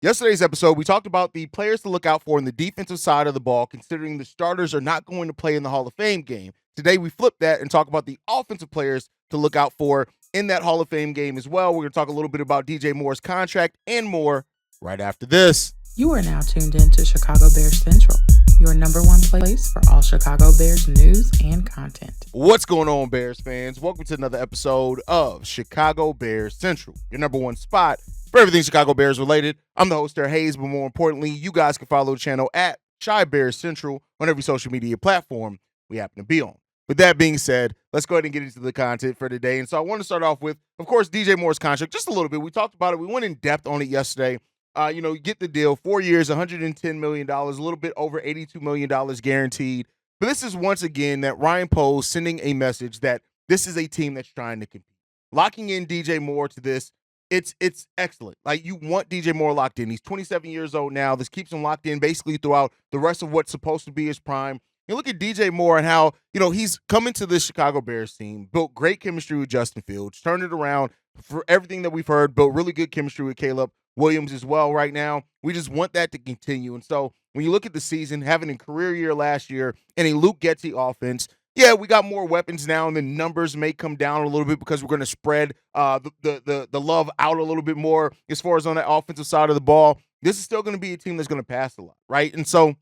Yesterday's episode, we talked about the players to look out for in the defensive side of the ball, considering the starters are not going to play in the Hall of Fame game. Today, we flip that and talk about the offensive players to look out for in that Hall of Fame game as well. We're going to talk a little bit about DJ Moore's contract and more right after this. You are now tuned in to Chicago Bears Central, your number one place for all Chicago Bears news and content. What's going on, Bears fans? Welcome to another episode of Chicago Bears Central, your number one spot for everything Chicago Bears related. I'm the host there, Haize, but more importantly, you guys can follow the channel at Chi Bears Central on every social media platform we happen to be on. With that being said, let's go ahead and get into the content for today. And so I want to start off with, of course, DJ Moore's contract, just a little bit. We talked about it. We went in depth on it yesterday. You get the deal, 4 years, $110 million, a little bit over $82 million guaranteed. But this is once again that Ryan Poles sending a message that this is a team that's trying to compete. Locking in DJ Moore to this, it's excellent. Like, you want DJ Moore locked in. He's 27 years old now. This keeps him locked in basically throughout the rest of what's supposed to be his prime. You look at DJ Moore and how, he's come into this Chicago Bears team, built great chemistry with Justin Fields, turned it around for everything that we've heard, built really good chemistry with Caleb Williams as well right now. We just want that to continue. And so when you look at the season, having a career year last year and a Luke Getsy offense, yeah, we got more weapons now, and the numbers may come down a little bit because we're going to spread the love out a little bit more as far as on the offensive side of the ball. This is still going to be a team that's going to pass a lot, right? And so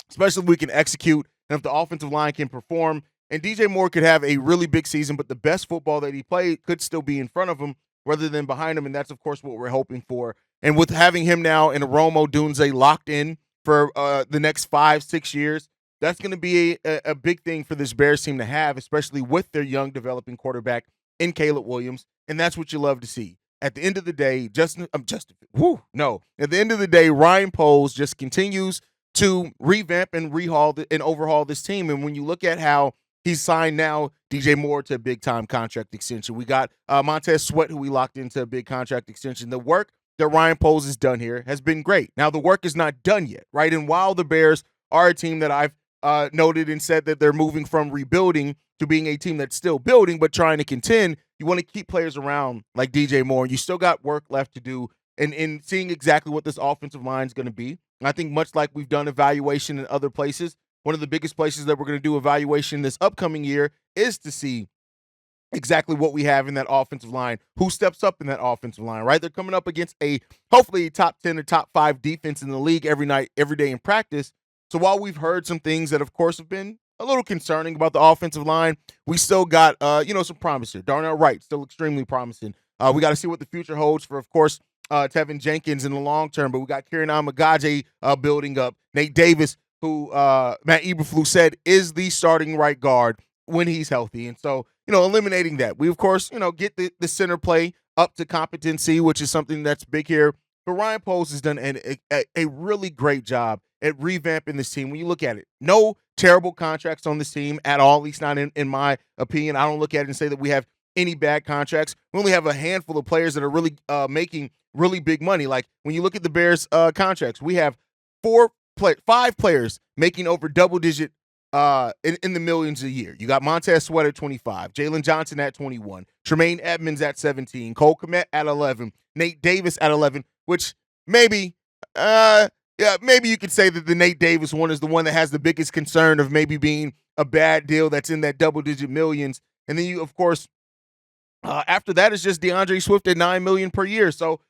especially if we can execute and if the offensive line can perform, and DJ Moore could have a really big season, but the best football that he played could still be in front of him rather than behind him, and that's, of course, what we're hoping for. And with having him now and Rome Odunze locked in for the next 5-6 years, that's going to be a big thing for this Bears team to have, especially with their young developing quarterback in Caleb Williams, and that's what you love to see. At the end of the day, at the end of the day, Ryan Poles just continues to revamp and overhaul this team. And when you look at how he's signed now DJ Moore to a big-time contract extension. We got Montez Sweat, who we locked into a big contract extension. The work that Ryan Poles has done here has been great. Now, the work is not done yet, right? And while the Bears are a team that I've noted and said that they're moving from rebuilding to being a team that's still building but trying to contend, you want to keep players around like DJ Moore. You still got work left to do in seeing exactly what this offensive line is going to be. And I think much like we've done evaluation in other places, one of the biggest places that we're going to do evaluation this upcoming year is to see exactly what we have in that offensive line, who steps up in that offensive line, right? They're coming up against hopefully top 10 or top 5 defense in the league every night, every day in practice. So while we've heard some things that, of course, have been a little concerning about the offensive line, we still got, some promise here. Darnell Wright, still extremely promising. We got to see what the future holds for, of course, Tevin Jenkins in the long term, but we got Kieran Amagaje building up. Nate Davis, who Matt Eberflus said is the starting right guard when he's healthy. And so, eliminating that. We, of course, get the center play up to competency, which is something that's big here. But Ryan Poles has done a really great job at revamping this team. When you look at it, no terrible contracts on this team at all, at least not in my opinion. I don't look at it and say that we have any bad contracts. We only have a handful of players that are really making really big money. Like when you look at the Bears contracts, we have 5 players making over double-digit in the millions a year. You got Montez Sweat at 25, Jalen Johnson at 21, Tremaine Edmonds at 17, Cole Kmet at 11, Nate Davis at 11, which maybe you could say that the Nate Davis one is the one that has the biggest concern of maybe being a bad deal that's in that double-digit millions. And then you, of course, after that is just DeAndre Swift at $9 million per year. So,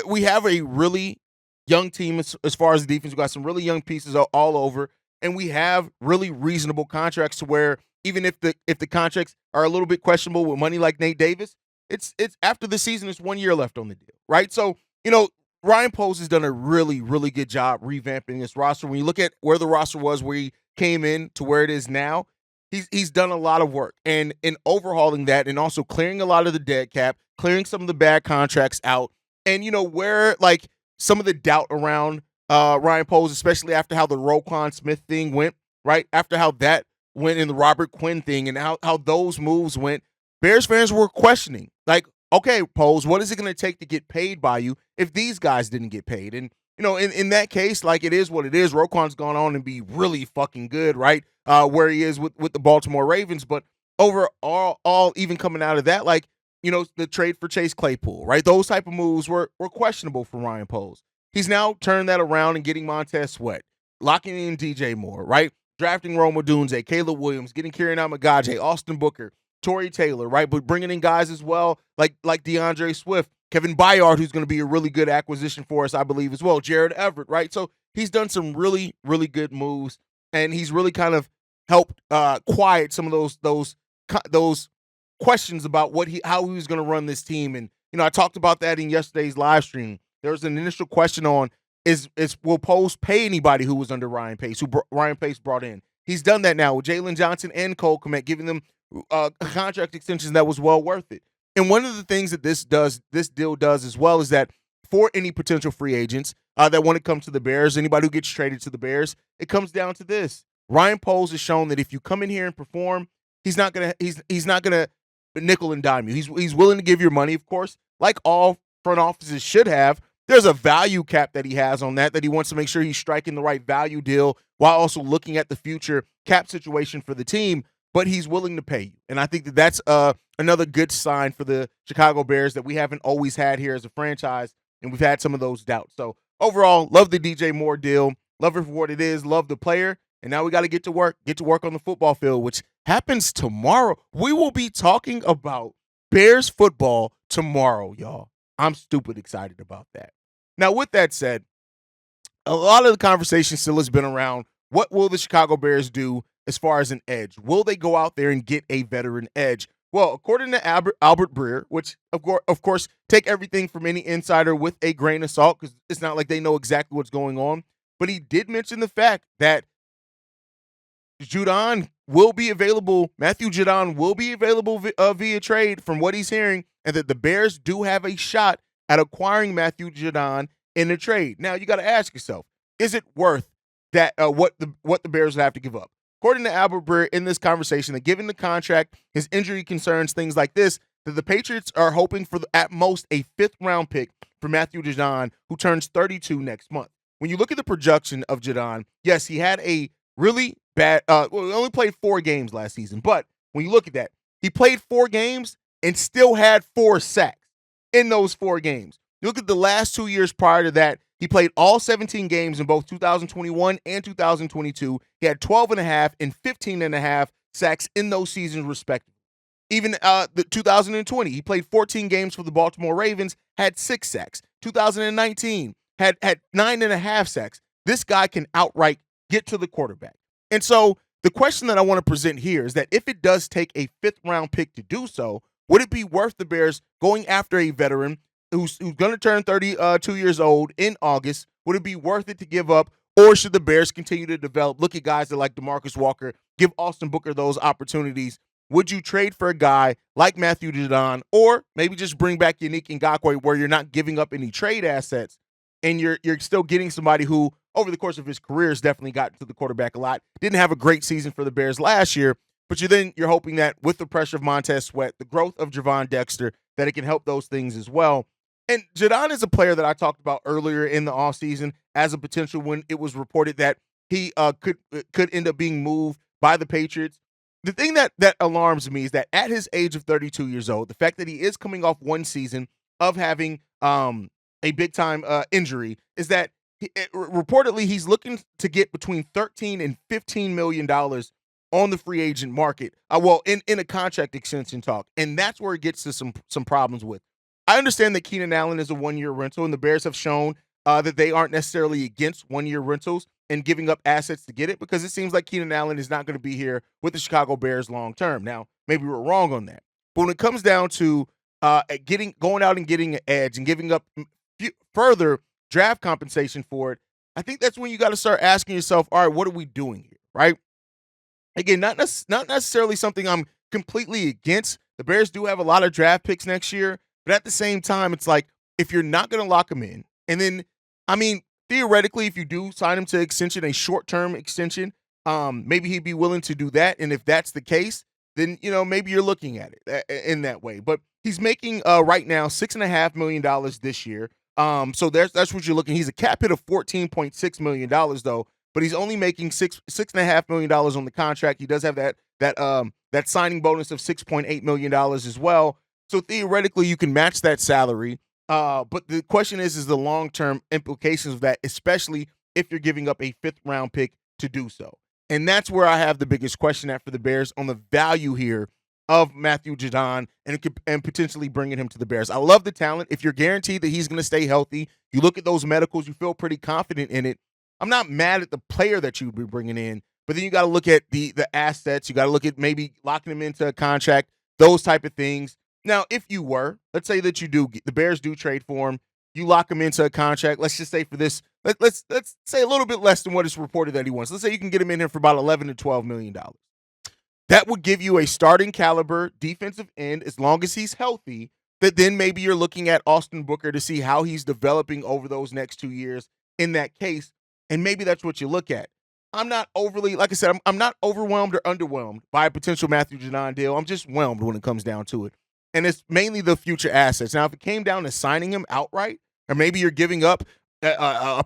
we have a really young team as far as the defense. We got some really young pieces all over, and we have really reasonable contracts to where even if the contracts are a little bit questionable with money like Nate Davis, it's after the season, it's 1 year left on the deal, right? So, Ryan Poles has done a really, really good job revamping this roster. When you look at where the roster was, where he came in to where it is now, he's done a lot of work and in overhauling that and also clearing a lot of the dead cap, clearing some of the bad contracts out, and where like some of the doubt around Ryan Poles, especially after how the Roquan Smith thing went, right? After how that went in the Robert Quinn thing and how those moves went, Bears fans were questioning, like, okay, Poles, what is it going to take to get paid by you if these guys didn't get paid? And, in that case, like, it is what it is. Roquan's gone on and be really fucking good, right? Where he is with the Baltimore Ravens. But overall, even coming out of that, like, the trade for Chase Claypool, right? Those type of moves were questionable for Ryan Poles. He's now turned that around and getting Montez Sweat, locking in DJ Moore, right? Drafting Rome Odunze, Caleb Williams, getting Kieran Amagaje, Austin Booker, Torrey Taylor, right? But bringing in guys as well like DeAndre Swift, Kevin Byard, who's going to be a really good acquisition for us, I believe, as well. Jared Everett, right? So he's done some really, really good moves, and he's really kind of helped quiet some of those questions about how he was going to run this team. And I talked about that in yesterday's live stream. There was an initial question on will Poles pay anybody who was under Ryan Pace, Ryan Pace brought in. He's done that now with Jalen Johnson and Cole Kmet, giving them contract extensions that was well worth it. And one of the things that this deal does as well is that for any potential free agents that want to come to the Bears, anybody who gets traded to the Bears, it comes down to this. Ryan Poles has shown that if you come in here and perform, he's not gonna nickel and dime you. He's willing to give your money, of course, like all front offices should have. There's a value cap that he has on that he wants to make sure he's striking the right value deal while also looking at the future cap situation for the team, but he's willing to pay you. And I think that's another good sign for the Chicago Bears that we haven't always had here as a franchise, and we've had some of those doubts. So overall, love the DJ Moore deal. Love it for what it is. Love the player. And now we got to get to work on the football field, which happens tomorrow. We will be talking about Bears football tomorrow, y'all. I'm stupid excited about that. Now, with that said, a lot of the conversation still has been around what will the Chicago Bears do as far as an edge? Will they go out there and get a veteran edge? Well, according to Albert Breer, which, of course, take everything from any insider with a grain of salt because it's not like they know exactly what's going on, but he did mention the fact that Judon will be available. Matthew Judon will be available via trade from what he's hearing, and that the Bears do have a shot at acquiring Matthew Judon in a trade. Now, you got to ask yourself, is it worth that what the Bears would have to give up? According to Albert Breer in this conversation, that given the contract, his injury concerns, things like this, that the Patriots are hoping for at most a 5th-round pick for Matthew Judon, who turns 32 next month. When you look at the projection of Judon, yes, he had a really bad he only played 4 games last season, but when you look at that, he played 4 games and still had 4 sacks in those 4 games. You look at the last 2 years prior to that, he played all 17 games in both 2021 and 2022. He had 12.5 and 15.5 sacks in those seasons, respectively. Even the 2020, he played 14 games for the Baltimore Ravens, had 6 sacks. 2019 had 9.5 sacks. This guy can outright get to the quarterback. And so the question that I want to present here is that if it does take a 5th-round pick to do so, would it be worth the Bears going after a veteran who's going to turn 32 years old in August? Would it be worth it to give up, or should the Bears continue to develop, look at guys that like DeMarcus Walker, give Austin Booker those opportunities? Would you trade for a guy like Matthew Judon, or maybe just bring back Yannick Ngakoue where you're not giving up any trade assets and you're still getting somebody who, over the course of his career, has definitely gotten to the quarterback a lot. Didn't have a great season for the Bears last year, but you're hoping that with the pressure of Montez Sweat, the growth of Javon Dexter, that it can help those things as well. And Judon is a player that I talked about earlier in the offseason as a potential when it was reported that he could end up being moved by the Patriots. The thing that alarms me is that at his age of 32 years old, the fact that he is coming off one season of having a big-time injury is that reportedly he's looking to get between $13 and $15 million on the free agent market, in a contract extension talk. And that's where it gets to some problems with. I understand that Keenan Allen is a 1-year rental, and the Bears have shown that they aren't necessarily against 1-year rentals and giving up assets to get it, because it seems like Keenan Allen is not going to be here with the Chicago Bears long term. Now, maybe we're wrong on that. But when it comes down to going out and getting an edge and giving up further draft compensation for it, I think that's when you got to start asking yourself, all right, what are we doing here, right? Again, not necessarily something I'm completely against. The Bears do have a lot of draft picks next year, but at the same time, it's like, if you're not going to lock him in, and then, I mean, theoretically, if you do sign him to extension, a short-term extension, maybe he'd be willing to do that. And if that's the case, then, maybe you're looking at it in that way. But he's making right now $6.5 million this year. So that's what you're looking. He's a cap hit of $14.6 million though, but he's only making $6.5 million on the contract. He does have that signing bonus of $6.8 million as well. So theoretically, you can match that salary. But the question is the long-term implications of that, especially if you're giving up a 5th-round pick to do so. And that's where I have the biggest question at for the Bears on the value here of Matthew Judon and potentially bringing him to the Bears. I love the talent. If you're guaranteed that he's going to stay healthy, you look at those medicals, you feel pretty confident in it. I'm not mad at the player that you'd be bringing in, but then you got to look at the assets. You got to look at maybe locking him into a contract, those type of things. Now, if you were, let's say that the Bears do trade for him, you lock him into a contract. Let's just say for this, let's say a little bit less than what is reported that he wants. Let's say you can get him in here for about $11 to $12 million. That would give you a starting caliber defensive end as long as he's healthy. That then maybe you're looking at Austin Booker to see how he's developing over those next 2 years in that case, and maybe that's what you look at. I'm not overly, like I said, I'm not overwhelmed or underwhelmed by a potential Matthew Judon deal. I'm just whelmed when it comes down to it. And it's mainly the future assets. Now, if it came down to signing him outright, or maybe you're giving up some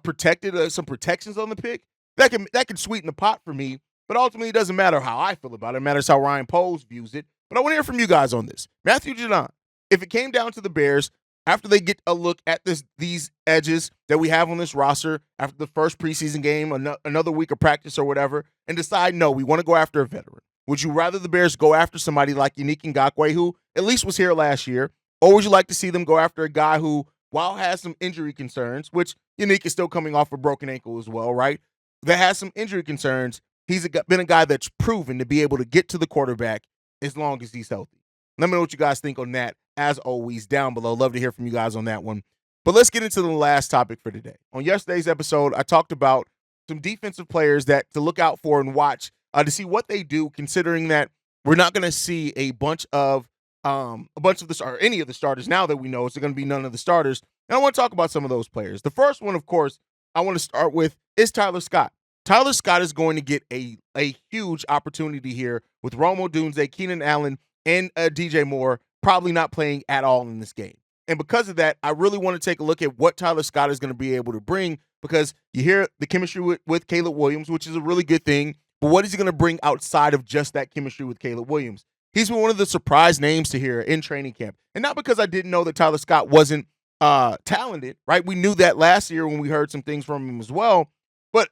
protections on the pick, that can sweeten the pot for me. But ultimately, it doesn't matter how I feel about it. It matters how Ryan Poles views it. But I want to hear from you guys on this. Matthew Judon, if it came down to the Bears, after they get a look at these edges that we have on this roster after the first preseason game, another week of practice or whatever, and decide, no, we want to go after a veteran. Would you rather the Bears go after somebody like Yannick Ngakoue, who at least was here last year, or would you like to see them go after a guy who, while has some injury concerns, which Yannick is still coming off a broken ankle as well, right? That has some injury concerns. He's been a guy that's proven to be able to get to the quarterback as long as he's healthy. Let me know what you guys think on that. As always, down below. Love to hear from you guys on that one. But let's get into the last topic for today. On yesterday's episode, I talked about some defensive players that to look out for and watch to see what they do, considering that we're not going to see a bunch of any of the starters now that we know it's going to be none of the starters. And I want to talk about some of those players. The first one, of course, I want to start with is Tyler Scott. Tyler Scott is going to get a huge opportunity here with Rome Odunze, Keenan Allen, and DJ Moore probably not playing at all in this game. And because of that, I really want to take a look at what Tyler Scott is going to be able to bring, because you hear the chemistry with Caleb Williams, which is a really good thing. But what is he going to bring outside of just that chemistry with Caleb Williams? He's been one of the surprise names to hear in training camp. And not because I didn't know that Tyler Scott wasn't talented, right? We knew that last year when we heard some things from him as well. But,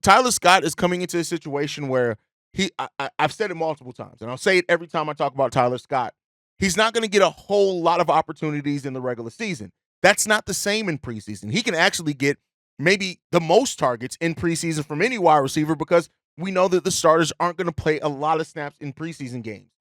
Tyler Scott is coming into a situation where I've said it multiple times, and I'll say it every time I talk about Tyler Scott. He's not going to get a whole lot of opportunities in the regular season. That's not the same in preseason. He can actually get maybe the most targets in preseason from any wide receiver because we know that the starters aren't going to play a lot of snaps in preseason games.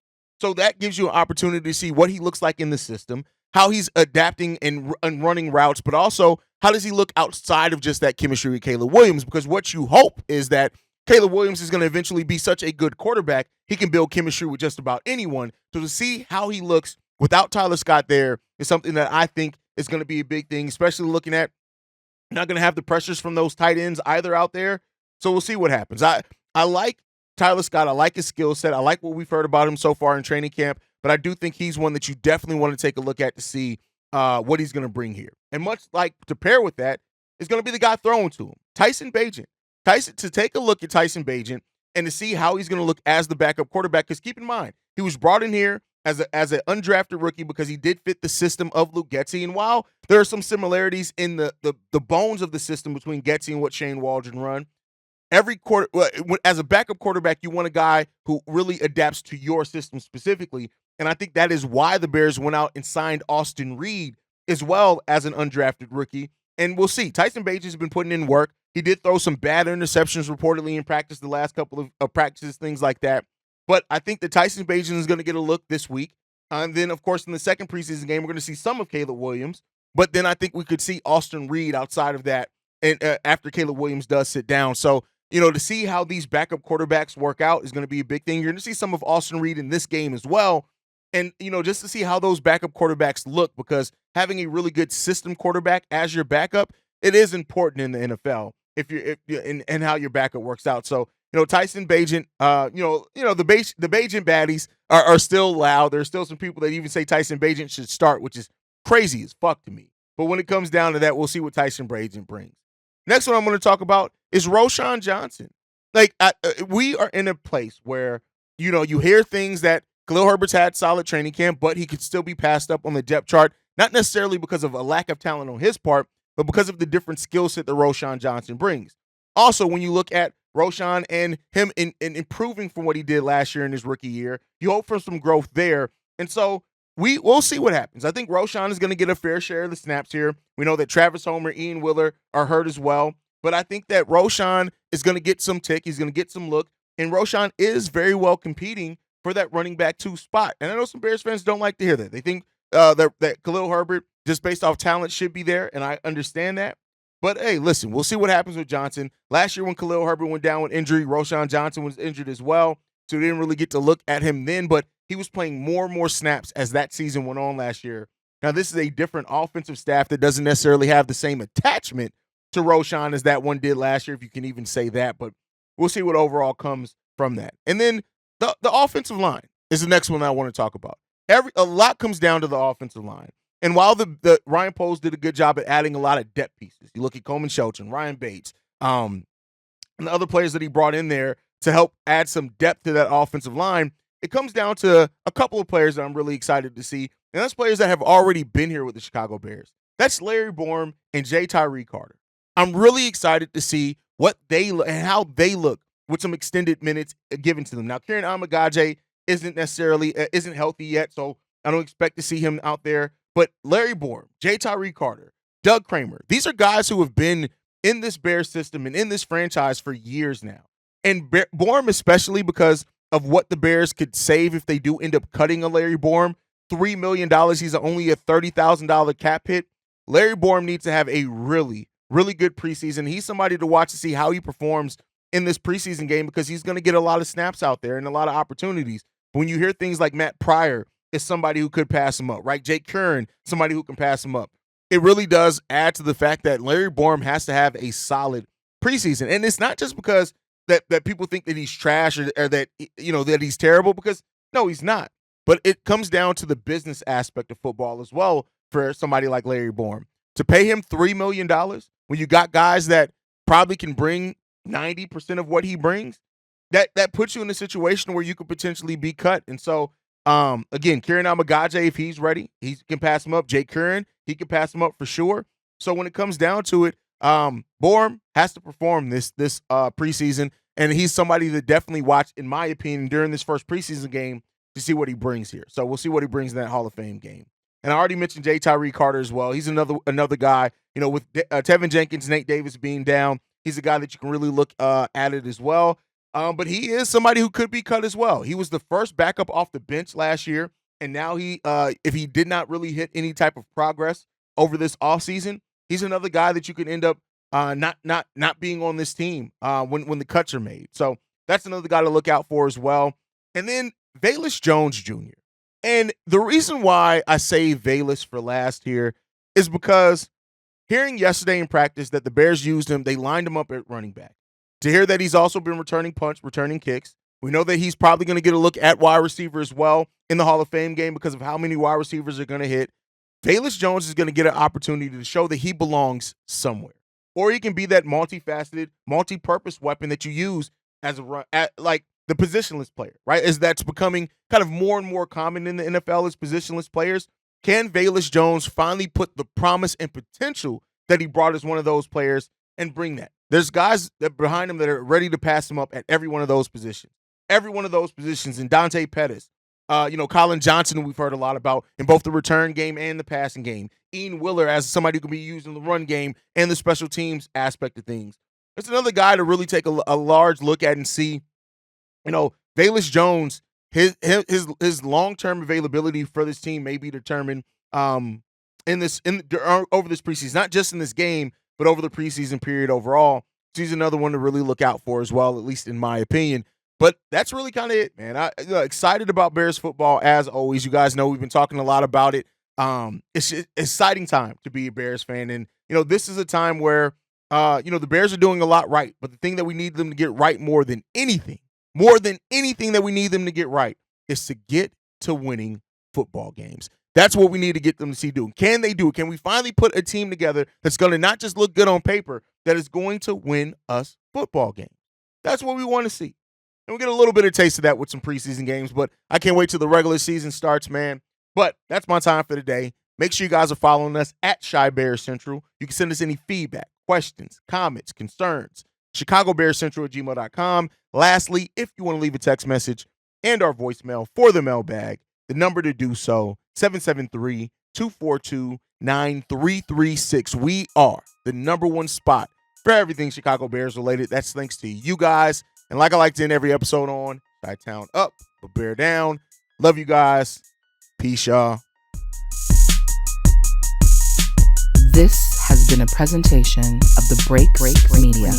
So that gives you an opportunity to see what he looks like in the system, how he's adapting and running routes, but also how does he look outside of just that chemistry with Caleb Williams? Because what you hope is that Caleb Williams is going to eventually be such a good quarterback, he can build chemistry with just about anyone. So to see how he looks without Tyler Scott there is something that I think is going to be a big thing, especially looking at not going to have the pressures from those tight ends either out there. So we'll see what happens. I like Tyler Scott. I like his skill set. I like what we've heard about him so far in training camp, but I do think he's one that you definitely want to take a look at to see what he's going to bring here. And much like to pair with that is going to be the guy throwing to him, Tyson Bent. To take a look at Tyson Bent and to see how he's going to look as the backup quarterback, because keep in mind, he was brought in here as an undrafted rookie because he did fit the system of Luke Getsy. And while there are some similarities in the bones of the system between Getsy and what Shane Waldron run, as a backup quarterback, you want a guy who really adapts to your system specifically. And I think that is why the Bears went out and signed Austin Reed as well as an undrafted rookie. And we'll see. Tyson Bent has been putting in work. He did throw some bad interceptions reportedly in practice the last couple of practices, things like that. But I think that Tyson Bent is going to get a look this week. And then, of course, in the second preseason game, we're going to see some of Caleb Williams. But then I think we could see Austin Reed outside of that and after Caleb Williams does sit down. So, to see how these backup quarterbacks work out is going to be a big thing. You're going to see some of Austin Reed in this game as well. And, just to see how those backup quarterbacks look, because having a really good system quarterback as your backup, it is important in the NFL. And how your backup works out. So, Tyson Bent, the Bajent baddies are still loud. There's still some people that even say Tyson Bent should start, which is crazy as fuck to me. But when it comes down to that, we'll see what Tyson Bent brings. Next one I'm going to talk about is Roschon Johnson. We are in a place where, you hear things that Khalil Herbert's had solid training camp, but he could still be passed up on the depth chart, not necessarily because of a lack of talent on his part, but because of the different skill set that Roschon Johnson brings. Also, when you look at Roschon and him in improving from what he did last year in his rookie year, you hope for some growth there. And so we'll see what happens. I think Roschon is going to get a fair share of the snaps here. We know that Travis Homer, Ian Willer are hurt as well. But I think that Roschon is going to get some tick. He's going to get some look. And Roschon is very well competing for that running back 2 spot. And I know some Bears fans don't like to hear that. They think that Khalil Herbert, just based off talent, should be there. And I understand that. But, hey, listen, we'll see what happens with Johnson. Last year when Khalil Herbert went down with injury, Roschon Johnson was injured as well. So we didn't really get to look at him then. But he was playing more and more snaps as that season went on last year. Now, this is a different offensive staff that doesn't necessarily have the same attachment to Roschon as that one did last year, if you can even say that. But we'll see what overall comes from that. And then the offensive line is the next one I want to talk about. A lot comes down to the offensive line. And while the Ryan Poles did a good job at adding a lot of depth pieces, you look at Coleman Shelton, Ryan Bates, and the other players that he brought in there to help add some depth to that offensive line, it comes down to a couple of players that I'm really excited to see. And that's players that have already been here with the Chicago Bears. That's Larry Borom and J. Tyree Carter. I'm really excited to see what they look and how they look with some extended minutes given to them. Now, Kieran Amagaje isn't healthy yet, so I don't expect to see him out there. But Larry Borom, J. Tyree Carter, Doug Kramer, these are guys who have been in this Bears system and in this franchise for years now. And Borom especially because of what the Bears could save if they do end up cutting a Larry Borom. $3 million, he's only a $30,000 cap hit. Larry Borom needs to have a really, really good preseason. He's somebody to watch to see how he performs in this preseason game because he's going to get a lot of snaps out there and a lot of opportunities. When you hear things like Matt Pryor is somebody who could pass him up, right? Jake Curran, somebody who can pass him up. It really does add to the fact that Larry Borom has to have a solid preseason. And it's not just because that people think that he's trash or that, that he's terrible, because no, he's not. But it comes down to the business aspect of football as well for somebody like Larry Borom. To pay him $3 million when you got guys that probably can bring 90% of what he brings, that puts you in a situation where you could potentially be cut. And so, again, Kieran Amagaje, if he's ready, he can pass him up. Jake Curran, he can pass him up for sure. So when it comes down to it, Borom has to perform this preseason, and he's somebody that definitely watch, in my opinion, during this first preseason game to see what he brings here. So we'll see what he brings in that Hall of Fame game. And I already mentioned J. Tyree Carter as well. He's another guy, with Tevin Jenkins, Nate Davis being down. He's a guy that you can really look at it as well. But he is somebody who could be cut as well. He was the first backup off the bench last year, and now if he did not really hit any type of progress over this offseason, he's another guy that you could end up not being on this team when the cuts are made. So that's another guy to look out for as well. And then Velus Jones Jr. And the reason why I say Velus for last here is because hearing yesterday in practice that the Bears used him, they lined him up at running back. To hear that he's also been returning punts, returning kicks. We know that he's probably going to get a look at wide receiver as well in the Hall of Fame game because of how many wide receivers are going to hit. Velus Jones is going to get an opportunity to show that he belongs somewhere. Or he can be that multifaceted, multi-purpose weapon that you use as like the positionless player, right? As that's becoming kind of more and more common in the NFL as positionless players. Can Velus Jones finally put the promise and potential that he brought as one of those players and bring that? There's guys that behind him that are ready to pass him up at every one of those positions. Every one of those positions. And Dante Pettis, Colin Johnson, who we've heard a lot about in both the return game and the passing game. Ian Willer as somebody who can be used in the run game and the special teams aspect of things. It's another guy to really take a large look at and see. Velus Jones, his long-term availability for this team may be determined over this preseason, not just in this game, but over the preseason period overall. So he's another one to really look out for as well, at least in my opinion. But that's really kind of it, man. Excited about Bears football as always. You guys know we've been talking a lot about it. It's an exciting time to be a Bears fan, and this is a time where the Bears are doing a lot right. But the thing that we need them to get right more than anything that we need them to get right is to get to winning football games. That's what we need to get them to see doing. Can they do it? Can we finally put a team together that's going to not just look good on paper, that is going to win us football games? That's what we want to see. And we get a little bit of taste of that with some preseason games, but I can't wait till the regular season starts, man. But that's my time for today. Make sure you guys are following us at Shy Bears Central. You can send us any feedback, questions, comments, concerns, ChicagoBearsCentral@gmail.com. Lastly, if you want to leave a text message and our voicemail for the mailbag, the number to do so, 773-242-9336. We are the number one spot for everything Chicago Bears related. That's thanks to you guys. And like I like to end every episode on, Chi-Town up, but Bear down. Love you guys. Peace, y'all. This has been a presentation of the Break Media.